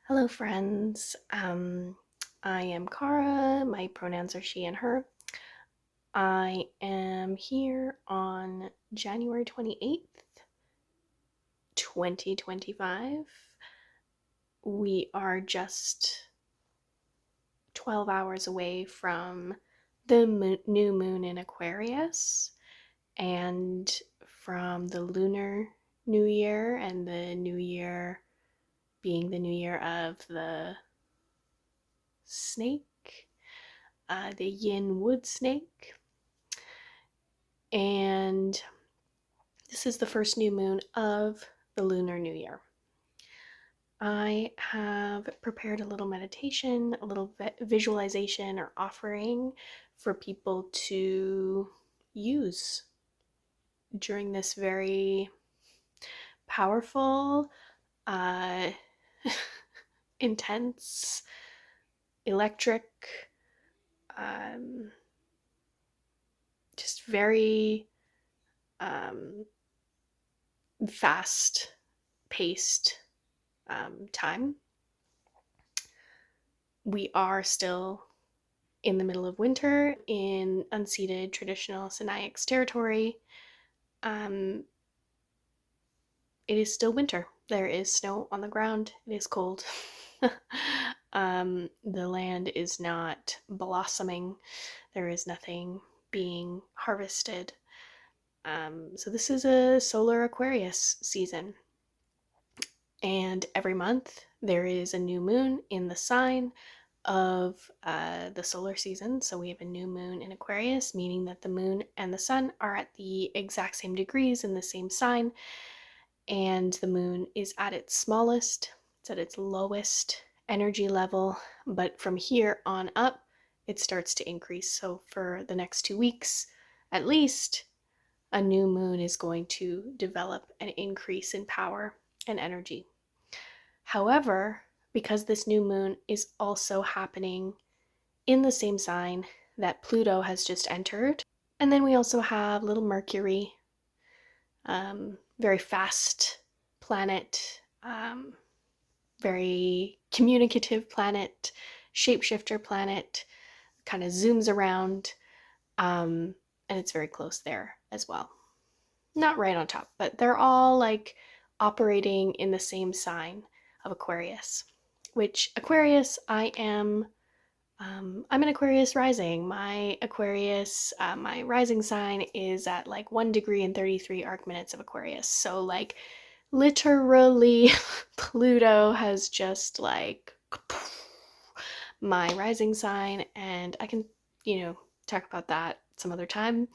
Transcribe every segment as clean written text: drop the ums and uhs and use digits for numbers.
Hello, friends. I am Kara. My pronouns are she and her. I am here on January 28th, 2025. We are just 12 hours away from the new moon in Aquarius and from the lunar new year, and the new year being the new year of the snake, the yin wood snake. And this is the first new moon of the lunar new year. I have prepared a little meditation, a little visualization or offering for people to use during this very powerful, intense, electric, just very fast-paced time. We are still in the middle of winter in unceded traditional Sinaix territory. It is still winter. There is snow on the ground. It is cold. The land is not blossoming. There is nothing being harvested. So this is a solar Aquarius season. And every month there is a new moon in the sign of the solar season. So we have a new moon in Aquarius, meaning that the moon and the sun are at the exact same degrees in the same sign. And the moon is at its smallest, it's at its lowest energy level. But from here on up, it starts to increase. So for the next 2 weeks, at least, a new moon is going to develop an increase in power and energy. However, because this new moon is also happening in the same sign that Pluto has just entered, and then we also have little Mercury, very fast planet, very communicative planet, shapeshifter planet, kind of zooms around, and it's very close there as well. Not right on top, but they're all like operating in the same sign of Aquarius, which Aquarius, I'm an Aquarius rising. My Aquarius, my rising sign is at like 1 degree and 33 arc minutes of Aquarius. So like literally Pluto has just like my rising sign, and I can, talk about that some other time.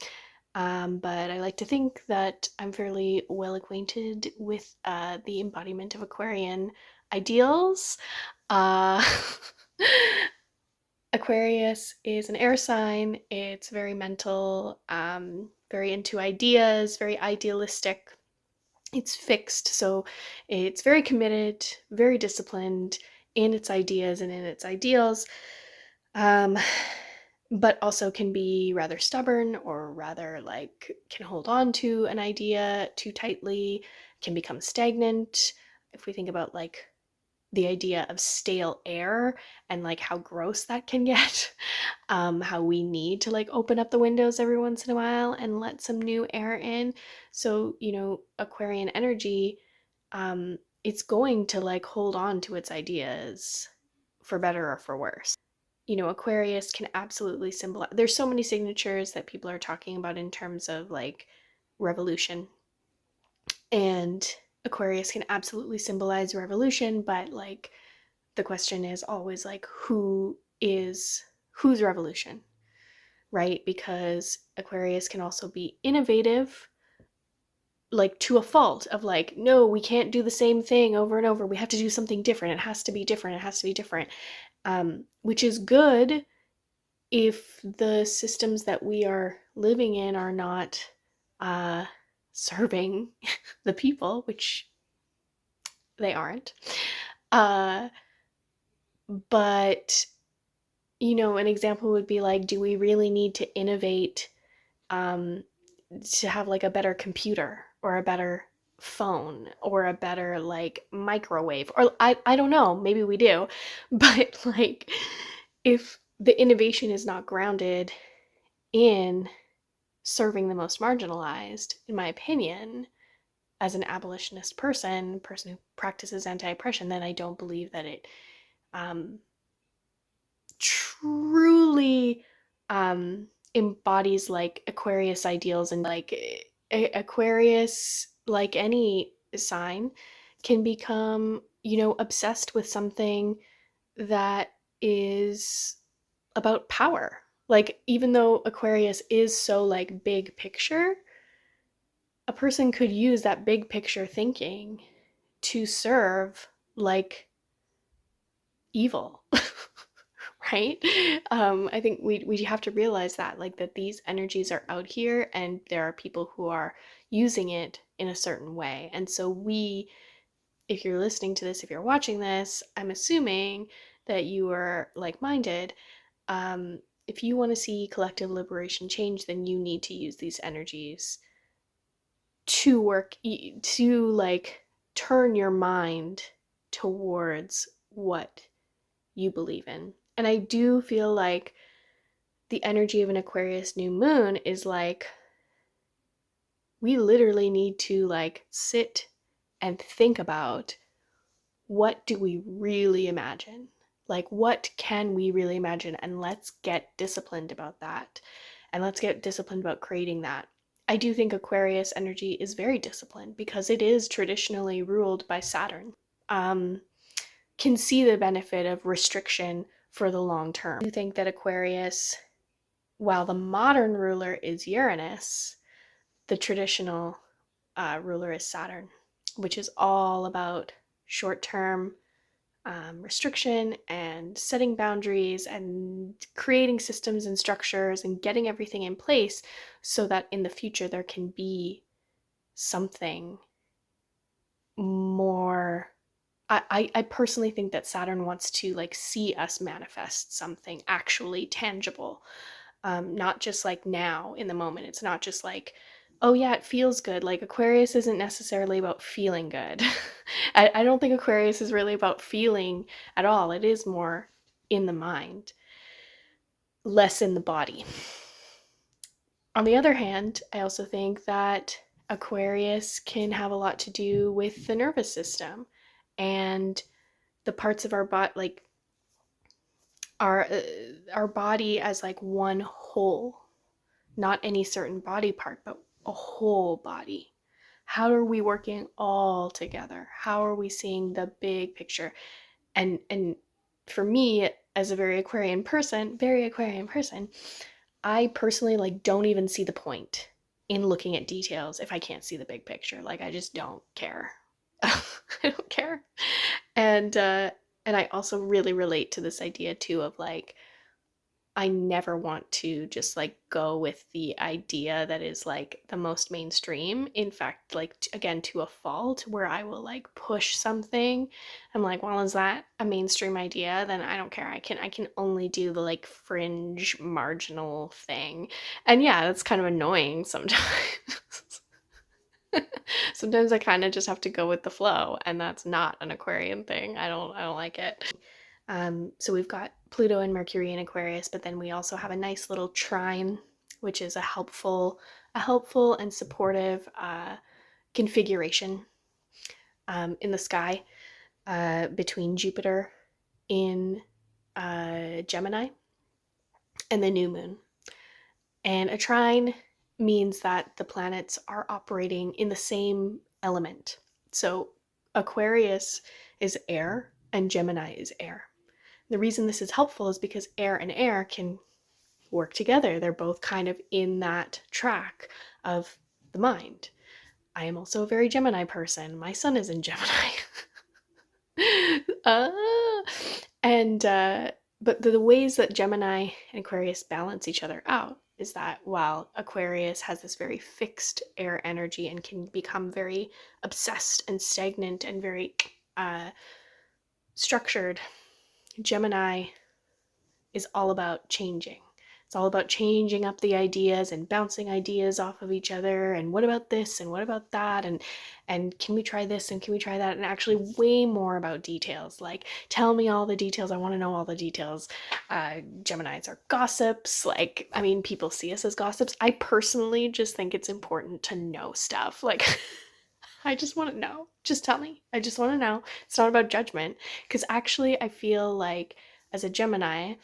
But I like to think that I'm fairly well acquainted with the embodiment of Aquarian ideals. Aquarius is an air sign. It's very mental, very into ideas, very idealistic. It's fixed, so it's very committed, very disciplined in its ideas and in its ideals. But also can be rather stubborn, or rather like can hold on to an idea too tightly, can become stagnant. If we think about like the idea of stale air and like how gross that can get, how we need to like open up the windows every once in a while and let some new air in. So, Aquarian energy, it's going to like hold on to its ideas for better or for worse. Aquarius can absolutely symbolize, there's so many signatures that people are talking about in terms of like revolution, and Aquarius can absolutely symbolize revolution, but like the question is always like whose revolution, right? Because Aquarius can also be innovative, like to a fault, of like, no, we can't do the same thing over and over, we have to do something different, it has to be different, which is good if the systems that we are living in are not serving the people, which they aren't. But, an example would be like, do we really need to innovate to have like a better computer or a better phone or a better like microwave, or I don't know, maybe we do, but like if the innovation is not grounded in serving the most marginalized, in my opinion, as an abolitionist person who practices anti-oppression, then I don't believe that it truly embodies like Aquarius ideals. And like Aquarius, like any sign, can become, obsessed with something that is about power. Like, even though Aquarius is so like big picture, a person could use that big picture thinking to serve like evil. Right? I think we have to realize that, like, that these energies are out here and there are people who are using it in a certain way. And so if you're listening to this, if you're watching this, I'm assuming that you are like-minded. If you want to see collective liberation change, then you need to use these energies to work, to like turn your mind towards what you believe in. And I do feel like the energy of an Aquarius new moon is like, we literally need to like sit and think about, what do we really imagine? Like, what can we really imagine? And let's get disciplined about that. And let's get disciplined about creating that. I do think Aquarius energy is very disciplined because it is traditionally ruled by Saturn. Can see the benefit of restriction for the long term. I do think that Aquarius, while the modern ruler is Uranus, the traditional ruler is Saturn, which is all about short-term restriction and setting boundaries and creating systems and structures and getting everything in place so that in the future there can be something more. I personally think that Saturn wants to like see us manifest something actually tangible, not just like now in the moment. It's not just like, oh yeah, it feels good. Like Aquarius isn't necessarily about feeling good. I don't think Aquarius is really about feeling at all. It is more in the mind, less in the body. On the other hand, I also think that Aquarius can have a lot to do with the nervous system and the parts of our body, like our body as like one whole, not any certain body part, but a whole body. How are we working all together? How are we seeing the big picture? And for me, as a very Aquarian person, I personally like don't even see the point in looking at details if I can't see the big picture. Like, I just don't care. I don't care. And I also really relate to this idea too of like, I never want to just like go with the idea that is like the most mainstream. In fact, like again, to a fault, where I will like push something. I'm like, well, is that a mainstream idea? Then I don't care. I can only do the like fringe marginal thing. And yeah, that's kind of annoying sometimes. Sometimes I kind of just have to go with the flow, and that's not an Aquarian thing. I don't like it. So we've got Pluto and Mercury in Aquarius, but then we also have a nice little trine, which is a helpful and supportive configuration in the sky between Jupiter in Gemini and the new moon. And a trine means that the planets are operating in the same element. So Aquarius is air and Gemini is air. The reason this is helpful is because air and air can work together. They're both kind of in that track of the mind. I am also a very Gemini person. My sun is in Gemini. But the ways that Gemini and Aquarius balance each other out is that while Aquarius has this very fixed air energy and can become very obsessed and stagnant and very structured, Gemini is all about changing. It's all about changing up the ideas and bouncing ideas off of each other, and what about this and what about that, and can we try this and can we try that, and actually way more about details. Like, tell me all the details. I want to know all the details. Geminis are gossips. Like, I mean, people see us as gossips. I personally just think it's important to know stuff. Like, I just want to know. Just tell me. I just want to know. It's not about judgment. Because actually, I feel like as a Gemini,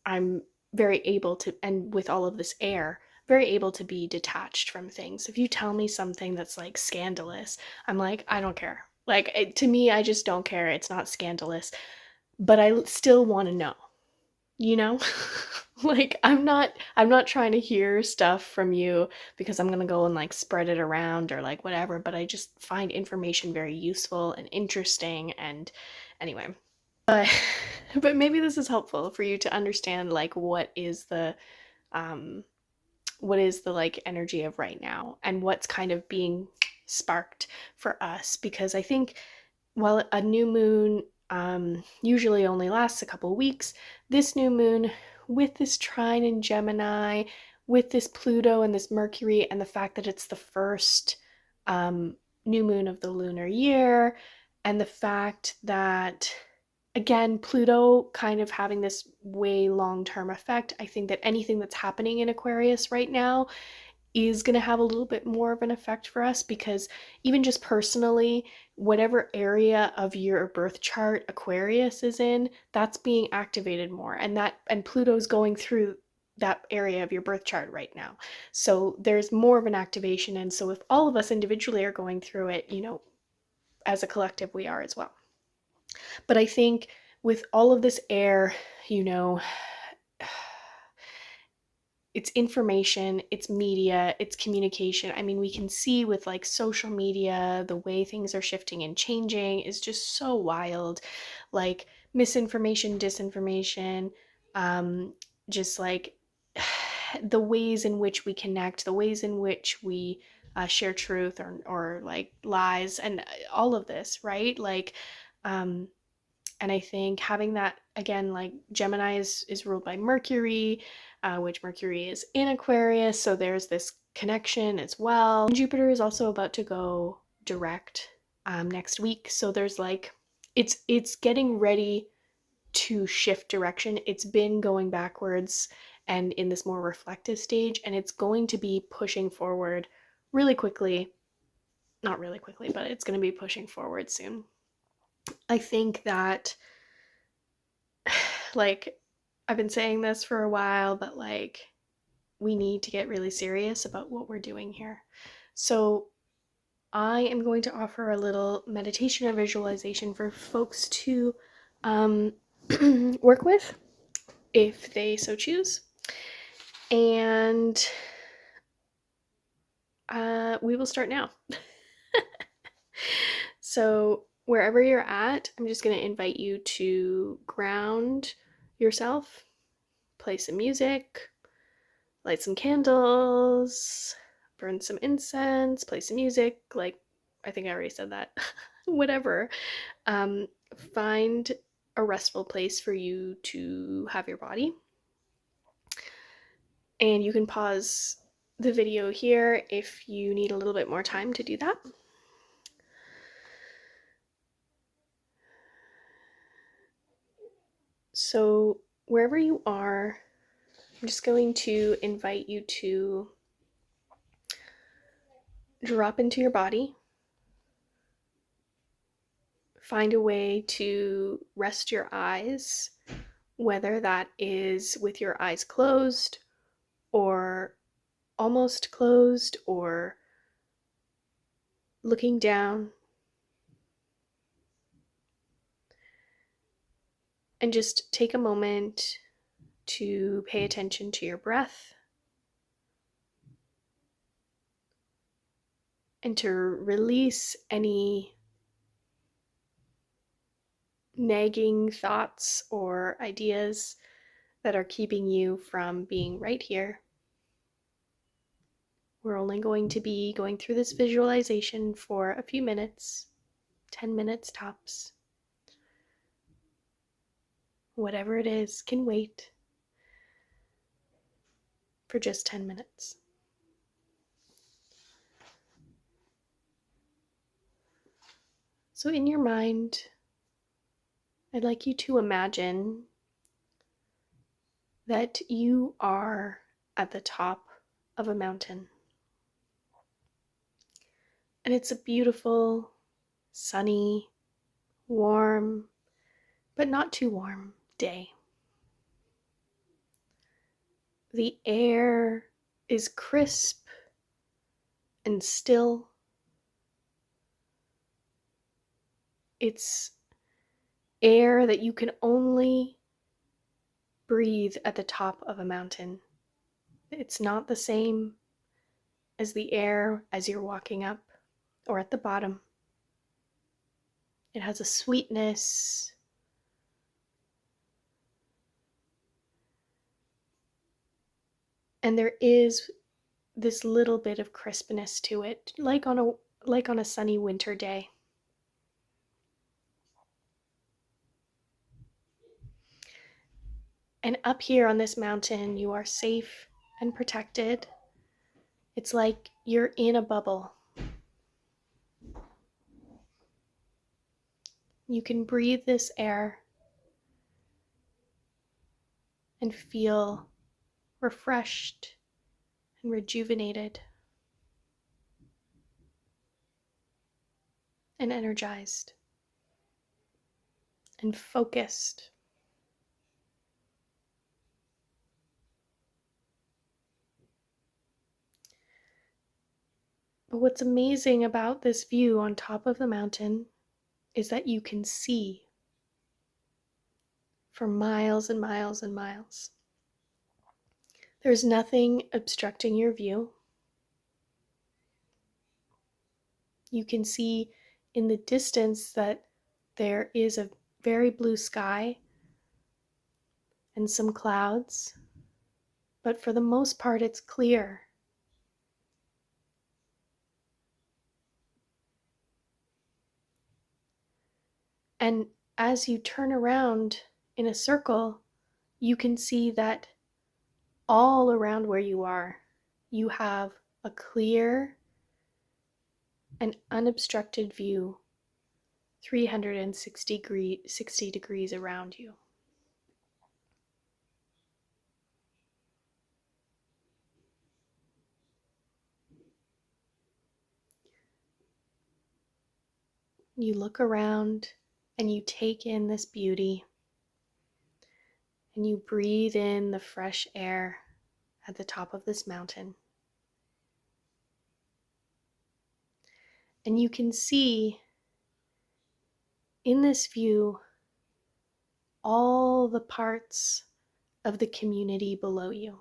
I'm very able to, and with all of this air, very able to be detached from things. If you tell me something that's like scandalous, I'm like, I don't care. Like, to me, I just don't care. It's not scandalous, but I still want to know, you know? Like, I'm not trying to hear stuff from you because I'm going to go and like spread it around or like whatever, but I just find information very useful and interesting. And anyway, but but maybe this is helpful for you to understand like um what is the like energy of right now and what's kind of being sparked for us, because I think while a new moon usually only lasts a couple weeks, this new moon with this trine in Gemini, with this Pluto and this Mercury, and the fact that it's the first new moon of the lunar year, and the fact that, again, Pluto kind of having this way long-term effect, I think that anything that's happening in Aquarius right now is going to have a little bit more of an effect for us, because even just personally, whatever area of your birth chart Aquarius is in, that's being activated more, and Pluto's going through that area of your birth chart right now. So there's more of an activation, and so if all of us individually are going through it, as a collective we are as well. But I think with all of this air, you know, it's information, it's media, it's communication. I mean, we can see with like social media, the way things are shifting and changing is just so wild. Like misinformation, disinformation, um, just like the ways in which we connect, the ways in which we share truth or like lies, and all of this, right? Like, um, and I think having that, again, like Gemini is ruled by Mercury, which Mercury is in Aquarius, so there's this connection as well. And Jupiter is also about to go direct next week, so there's like it's getting ready to shift direction. It's been going backwards and in this more reflective stage, and it's going to be pushing forward really quickly. Not really quickly, but it's going to be pushing forward soon. I think that, like, I've been saying this for a while, but like, we need to get really serious about what we're doing here. So, I am going to offer a little meditation or visualization for folks to um, work with if they so choose. And we will start now. So, wherever you're at, I'm just going to invite you to ground yourself, play some music, light some candles, burn some incense, play some music. Like, I think I already said that. Whatever. Um, find a restful place for you to have your body. And you can pause the video here if you need a little bit more time to do that. So, wherever you are, I'm just going to invite you to drop into your body. Find a way to rest your eyes, whether that is with your eyes closed or almost closed or looking down. And just take a moment to pay attention to your breath and to release any nagging thoughts or ideas that are keeping you from being right here. We're only going to be going through this visualization for a few minutes, 10 minutes tops. Whatever it is can wait. for just 10 minutes. So in your mind, I'd like you to imagine that you are at the top of a mountain. And it's a beautiful, sunny, warm, but not too warm day. The air is crisp and still. It's air that you can only breathe at the top of a mountain. It's not the same as the air as you're walking up or at the bottom. It has a sweetness, and there is this little bit of crispness to it, like on a sunny winter day. And up here on this mountain, you are safe and protected. It's like you're in a bubble. You can breathe this air and feel refreshed and rejuvenated and energized and focused. But what's amazing about this view on top of the mountain is that you can see for miles and miles and miles. There's nothing obstructing your view. You can see in the distance that there is a very blue sky and some clouds, but for the most part it's clear. And as you turn around in a circle, you can see that all around where you are, you have a clear and unobstructed view 360 degrees around you. You look around and you take in this beauty, and you breathe in the fresh air at the top of this mountain. And you can see in this view all the parts of the community below you.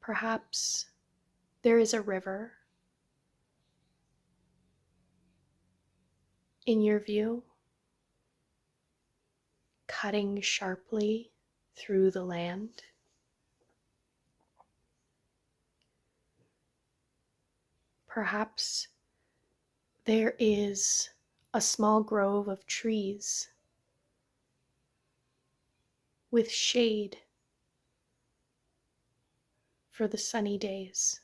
Perhaps there is a river in your view, cutting sharply through the land. Perhaps there is a small grove of trees with shade for the sunny days.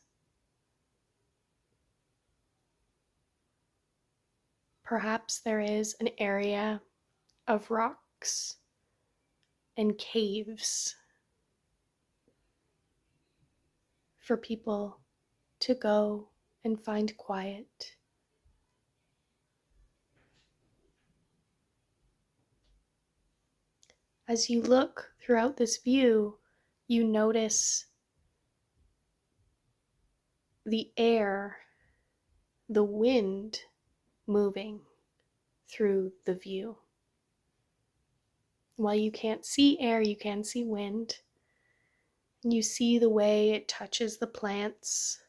Perhaps there is an area of rocks and caves for people to go and find quiet. As you look throughout this view, you notice the air, the wind moving through the view. While you can't see air, you can see wind. And you see the way it touches the plants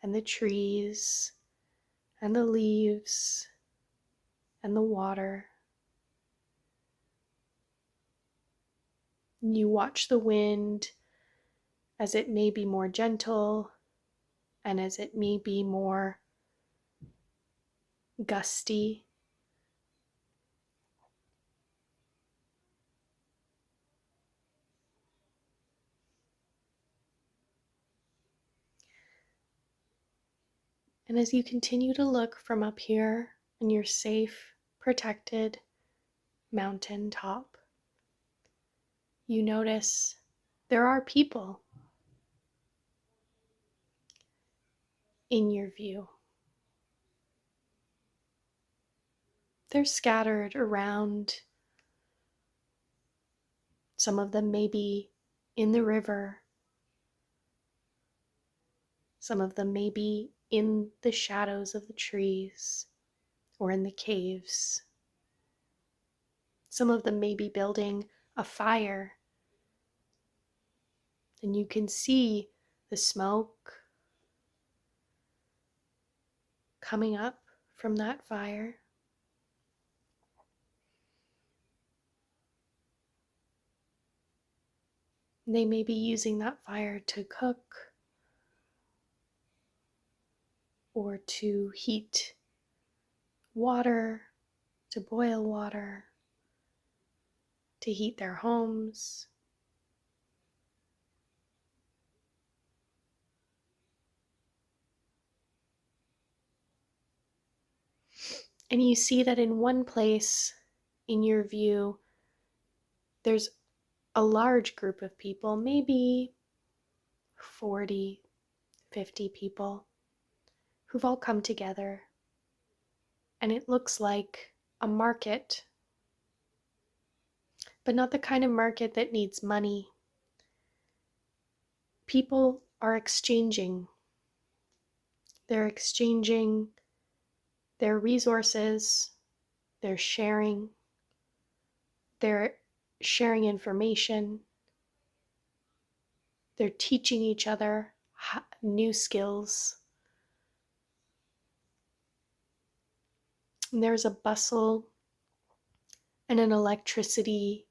and the trees and the leaves and the water. And you watch the wind as it may be more gentle and as it may be more gusty. And as you continue to look from up here on your safe, protected mountain top, you notice there are people in your view. They're scattered around. Some of them may be in the river. Some of them may be in the shadows of the trees or in the caves. Some of them may be building a fire, and you can see the smoke coming up from that fire. They may be using that fire to cook or to heat water, to boil water, to heat their homes. And you see that in one place in your view, there's a large group of people, maybe 40, 50 people, who've all come together. And it looks like a market, but not the kind of market that needs money. People are exchanging. They're exchanging their resources, they're sharing information, they're teaching each other new skills. And there's a bustle and an electricity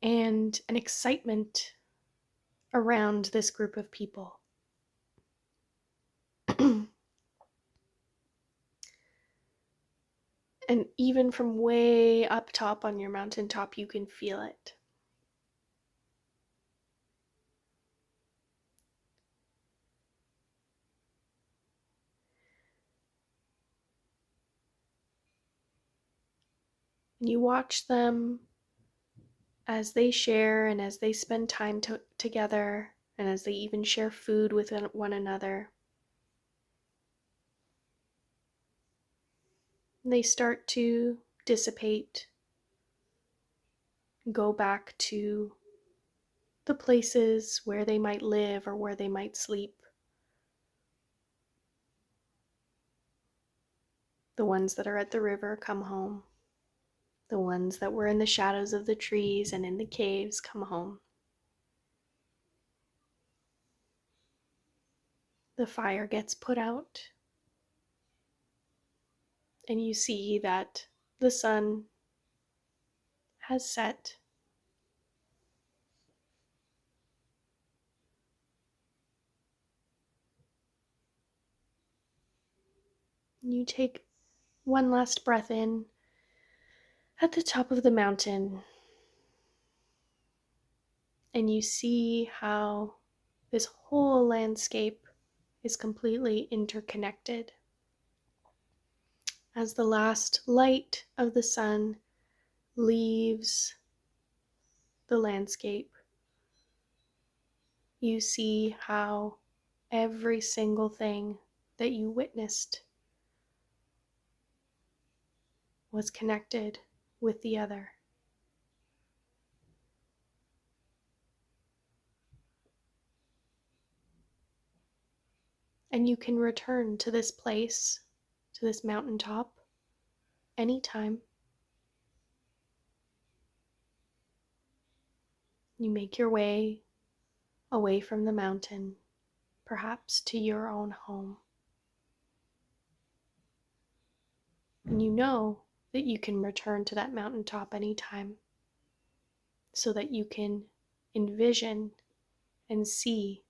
and an excitement around this group of people. And even from way up top on your mountaintop, you can feel it. And you watch them as they share and as they spend time together, and as they even share food with one another. And they start to dissipate, go back to the places where they might live or where they might sleep. The ones that are at the river come home. The ones that were in the shadows of the trees and in the caves come home. The fire gets put out, and you see that the sun has set. You take one last breath in at the top of the mountain, and you see how this whole landscape is completely interconnected. As the last light of the sun leaves the landscape, you see how every single thing that you witnessed was connected with the other. And you can return to this place, to this mountaintop, anytime. You make your way away from the mountain, perhaps to your own home. And you know that you can return to that mountaintop anytime, so that you can envision and see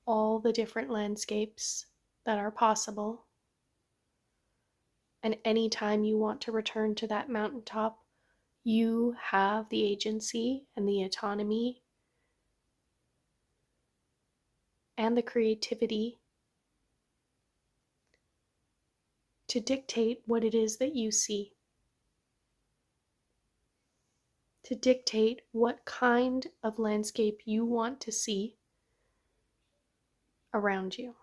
all the different landscapes that are possible. And anytime you want to return to that mountaintop, you have the agency and the autonomy and the creativity to dictate what it is that you see, to dictate what kind of landscape you want to see around you.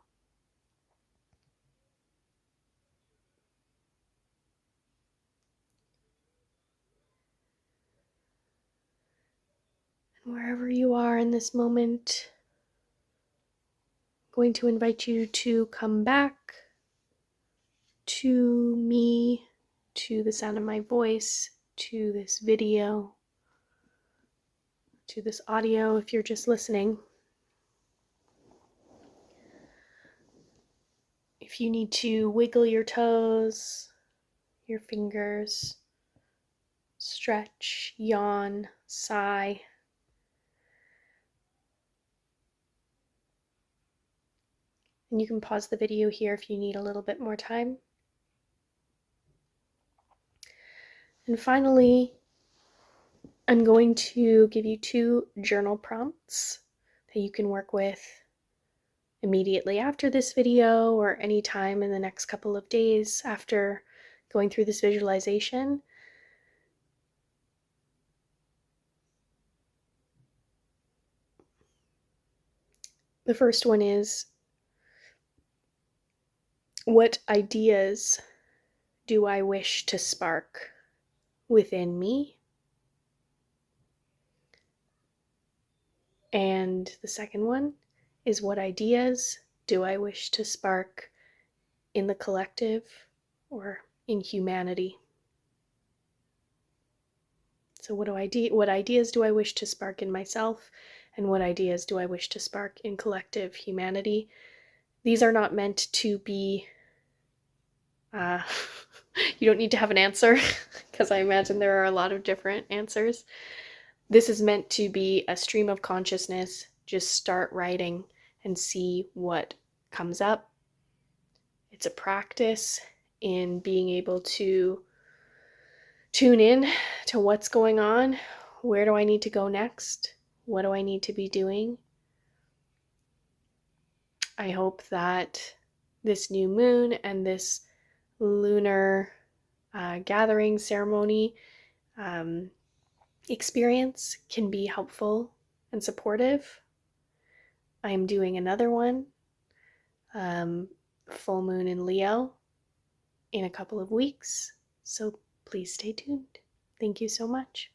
And wherever you are in this moment, I'm going to invite you to come back to me, to the sound of my voice, to this video, to this audio if you're just listening. If you need to wiggle your toes, your fingers, stretch, yawn, sigh, and you can pause the video here if you need a little bit more time. And finally, I'm going to give you 2 journal prompts that you can work with immediately after this video or any time in the next couple of days after going through this visualization. The first one is, what ideas do I wish to spark within me? And the second one is, what ideas do I wish to spark in the collective or in humanity? So what ideas do I wish to spark in myself, and what ideas do I wish to spark in collective humanity? These are not meant to be you don't need to have an answer, because I imagine there are a lot of different answers. This is meant to be a stream of consciousness. Just start writing and see what comes up. It's a practice in being able to tune in to what's going on. Where do I need to go next? What do I need to be doing? I hope that this new moon and this lunar gathering ceremony experience can be helpful and supportive. I am doing another one, full moon in Leo, in a couple of weeks, so please stay tuned. Thank you so much.